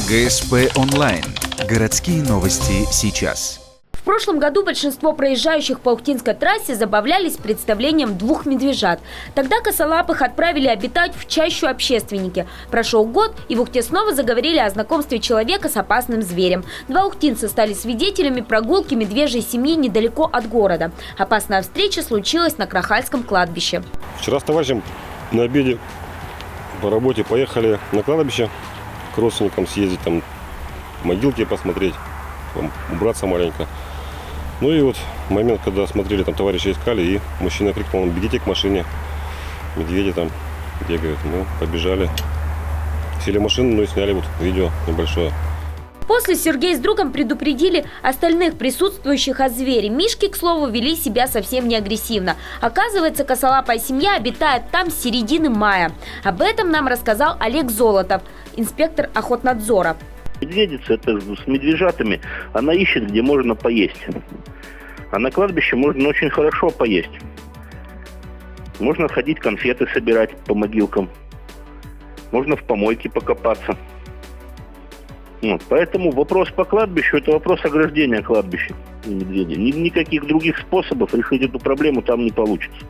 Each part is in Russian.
ГСП онлайн. Городские новости сейчас. В прошлом году большинство проезжающих по Ухтинской трассе забавлялись представлением двух медвежат. Тогда косолапых отправили обитать в чащу общественники. Прошел год, и в Ухте снова заговорили о знакомстве человека с опасным зверем. Два ухтинца стали свидетелями прогулки медвежьей семьи недалеко от города. Опасная встреча случилась на Крахальском кладбище. Вчера с товарищем на обеде по работе поехали на кладбище к родственникам съездить, там могилки посмотреть, там, убраться маленько. Ну и вот момент, когда смотрели, там товарищи искали, и мужчина крикнул: бегите к машине, медведи там бегают. Ну, побежали, сели в машину, ну и сняли вот видео небольшое. После Сергей с другом предупредили остальных присутствующих о звере. Мишки, к слову, вели себя совсем не агрессивно. Оказывается, косолапая семья обитает там с середины мая. Об этом нам рассказал Олег Золотов, инспектор охотнадзора. Медведица, это с медвежатами, она ищет, где можно поесть. А на кладбище можно очень хорошо поесть. Можно ходить конфеты собирать по могилкам. Можно в помойке покопаться. Поэтому вопрос по кладбищу – это вопрос ограждения кладбища медведя. Никаких других способов решить эту проблему там не получится.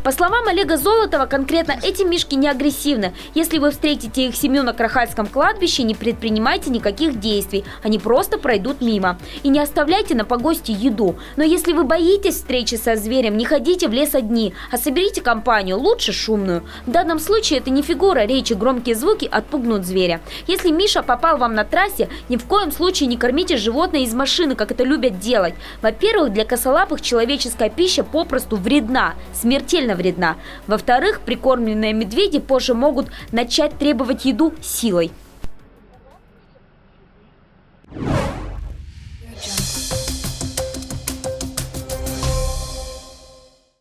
По словам Олега Золотова, конкретно эти мишки не агрессивны. Если вы встретите их семью на Крахальском кладбище, не предпринимайте никаких действий. Они просто пройдут мимо. И не оставляйте на погосте еду. Но если вы боитесь встречи со зверем, не ходите в лес одни, а соберите компанию, лучше шумную. В данном случае это не фигура речи, громкие звуки отпугнут зверя. Если Миша попал вам на трассе, ни в коем случае не кормите животное из машины, как это любят делать. Во-первых, для косолапых человеческая пища попросту вредна, смертельно вредна. Во-вторых, прикормленные медведи позже могут начать требовать еду силой.